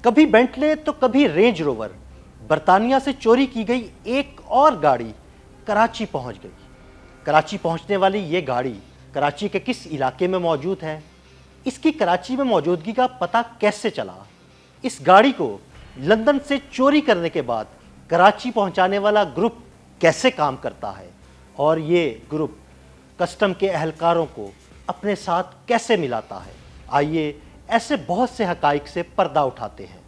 کبھی بینٹلے تو کبھی رینج روور، برطانیہ سے چوری کی گئی ایک اور گاڑی کراچی پہنچ گئی۔ کراچی پہنچنے والی یہ گاڑی کراچی کے کس علاقے میں موجود ہے؟ اس کی کراچی میں موجودگی کا پتہ کیسے چلا؟ اس گاڑی کو لندن سے چوری کرنے کے بعد کراچی پہنچانے والا گروپ کیسے کام کرتا ہے؟ اور یہ گروپ کسٹم کے اہلکاروں کو اپنے ساتھ کیسے ملاتا ہے؟ آئیے ایسے بہت سے حقائق سے پردہ اٹھاتے ہیں۔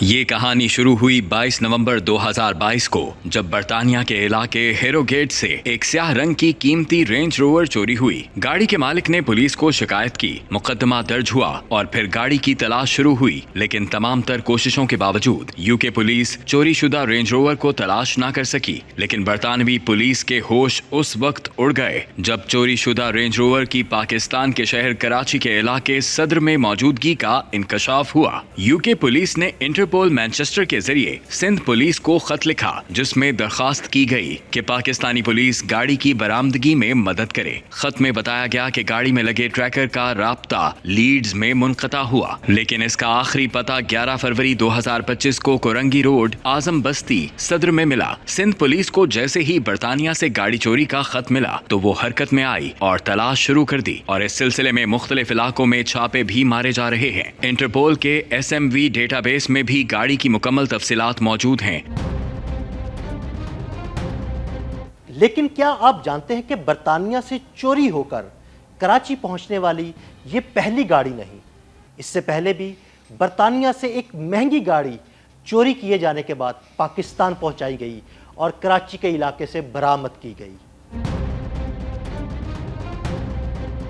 یہ کہانی شروع ہوئی 22 نومبر 2022 کو، جب برطانیہ کے علاقے ہیرو گیٹ سے ایک سیاہ رنگ کی قیمتی رینج روور چوری ہوئی۔ گاڑی کے مالک نے پولیس کو شکایت کی، مقدمہ درج ہوا اور پھر گاڑی کی تلاش شروع ہوئی، لیکن تمام تر کوششوں کے باوجود UK پولیس چوری شدہ رینج روور کو تلاش نہ کر سکی۔ لیکن برطانوی پولیس کے ہوش اس وقت اڑ گئے جب چوری شدہ رینج روور کی پاکستان کے شہر کراچی کے علاقے صدر میں موجودگی کا انکشاف ہوا۔ UK پولیس نے انٹرپول مانچسٹر کے ذریعے سندھ پولیس کو خط لکھا، جس میں درخواست کی گئی کہ پاکستانی پولیس گاڑی کی برآمدگی میں مدد کرے۔ خط میں بتایا گیا کہ گاڑی میں لگے ٹریکر کا رابطہ لیڈز میں منقطع ہوا، لیکن اس کا آخری پتہ 11 فروری 2025 کو کورنگی روڈ، اعظم بستی، صدر میں ملا۔ سندھ پولیس کو جیسے ہی برطانیہ سے گاڑی چوری کا خط ملا تو وہ حرکت میں آئی اور تلاش شروع کر دی، اور اس سلسلے میں مختلف علاقوں میں چھاپے بھی مارے جا رہے ہیں۔ انٹرپول کے SMV ڈیٹا بیس میں بھی گاڑی کی مکمل تفصیلات موجود ہیں۔ لیکن کیا آپ جانتے ہیں کہ برطانیہ سے چوری ہو کر کراچی پہنچنے والی یہ پہلی گاڑی نہیں؟ اس سے پہلے بھی برطانیہ سے ایک مہنگی گاڑی چوری کیے جانے کے بعد پاکستان پہنچائی گئی اور کراچی کے علاقے سے برآمد کی گئی۔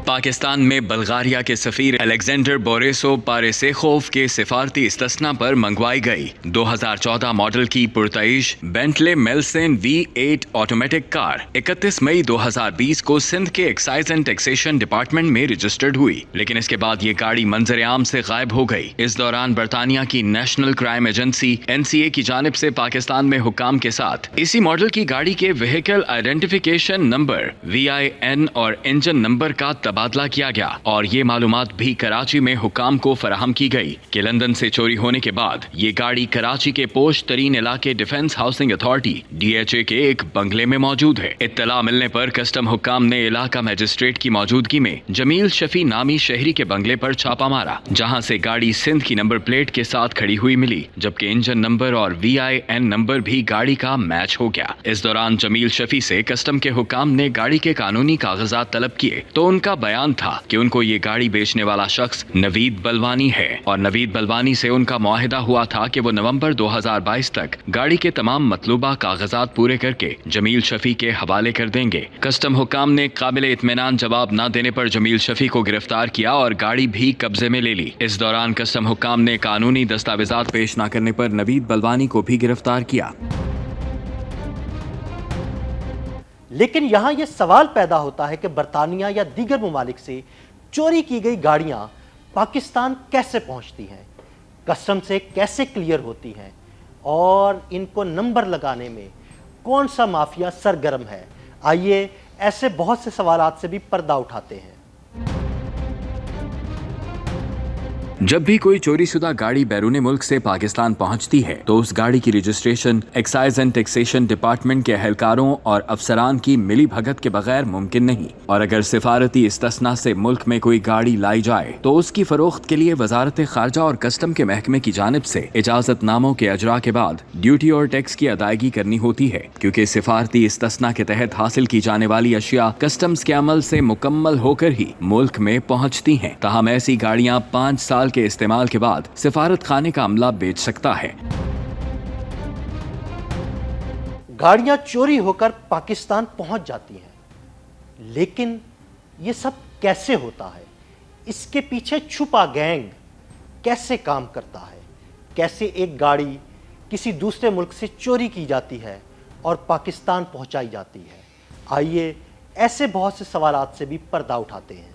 پاکستان میں بلغاریہ کے سفیر الیگزینڈر بوریسو پارسیخوف کے سفارتی استثنا پر منگوائی گئی 2014 ماڈل کی پرتعیش بینٹلے میلسن V8 آٹومیٹک کار 31 مئی 2020 کو سندھ کے ایکسائز اینڈ ٹیکسیشن ڈپارٹمنٹ میں رجسٹرڈ ہوئی، لیکن اس کے بعد یہ گاڑی منظر عام سے غائب ہو گئی۔ اس دوران برطانیہ کی نیشنل کرائم ایجنسی NCA کی جانب سے پاکستان میں حکام کے ساتھ اسی ماڈل کی گاڑی کے وہیکل آئیڈینٹیفیکیشن نمبر VIN اور انجن نمبر کا تبادلہ کیا گیا، اور یہ معلومات بھی کراچی میں حکام کو فراہم کی گئی کہ لندن سے چوری ہونے کے بعد یہ گاڑی کراچی کے پوش ترین علاقے ڈیفنس ہاؤسنگ اتھارٹی DHA کے ایک بنگلے میں موجود ہے۔ اطلاع ملنے پر کسٹم حکام نے علاقہ میجسٹریٹ کی موجودگی میں جمیل شفیع نامی شہری کے بنگلے پر چھاپا مارا، جہاں سے گاڑی سندھ کی نمبر پلیٹ کے ساتھ کھڑی ہوئی ملی، جبکہ انجن نمبر اور VIN نمبر بھی گاڑی کا میچ ہو گیا۔ اس دوران جمیل شفیع سے کسٹم کے حکام نے گاڑی کے قانونی کاغذات طلب کیے تو ان کا بیان تھا کہ ان کو یہ گاڑی بیچنے والا شخص نوید بلوانی ہے، اور نوید بلوانی سے ان کا معاہدہ ہوا تھا کہ وہ نومبر 2022 تک گاڑی کے تمام مطلوبہ کاغذات پورے کر کے جمیل شفیع کے حوالے کر دیں گے۔ کسٹم حکام نے قابل اطمینان جواب نہ دینے پر جمیل شفیع کو گرفتار کیا اور گاڑی بھی قبضے میں لے لی۔ اس دوران کسٹم حکام نے قانونی دستاویزات پیش نہ کرنے پر نوید بلوانی کو بھی گرفتار کیا۔ لیکن یہاں یہ سوال پیدا ہوتا ہے کہ برطانیہ یا دیگر ممالک سے چوری کی گئی گاڑیاں پاکستان کیسے پہنچتی ہیں، کسٹم سے کیسے کلیئر ہوتی ہیں، اور ان کو نمبر لگانے میں کون سا مافیا سرگرم ہے؟ آئیے ایسے بہت سے سوالات سے بھی پردہ اٹھاتے ہیں۔ جب بھی کوئی چوری شدہ گاڑی بیرون ملک سے پاکستان پہنچتی ہے تو اس گاڑی کی registration excise and taxation department کے اہلکاروں اور افسران کی ملی بھگت کے بغیر ممکن نہیں، اور اگر سفارتی استثنا سے ملک میں کوئی گاڑی لائی جائے تو اس کی فروخت کے لیے وزارت خارجہ اور کسٹم کے محکمے کی جانب سے اجازت ناموں کے اجرا کے بعد ڈیوٹی اور ٹیکس کی ادائیگی کرنی ہوتی ہے، کیونکہ سفارتی استثنا کے تحت حاصل کی جانے والی اشیاء کسٹمز کے عمل سے مکمل ہو کر ہی ملک میں پہنچتی ہیں۔ تاہم ایسی گاڑیاں 5 سال کے استعمال کے بعد سفارت خانے کا عملہ بیچ سکتا ہے۔ گاڑیاں چوری ہو کر پاکستان پہنچ جاتی ہیں، لیکن یہ سب کیسے ہوتا ہے؟ اس کے پیچھے چھپا گینگ کیسے کام کرتا ہے؟ کیسے ایک گاڑی کسی دوسرے ملک سے چوری کی جاتی ہے اور پاکستان پہنچائی جاتی ہے؟ آئیے ایسے بہت سے سوالات سے بھی پردہ اٹھاتے ہیں۔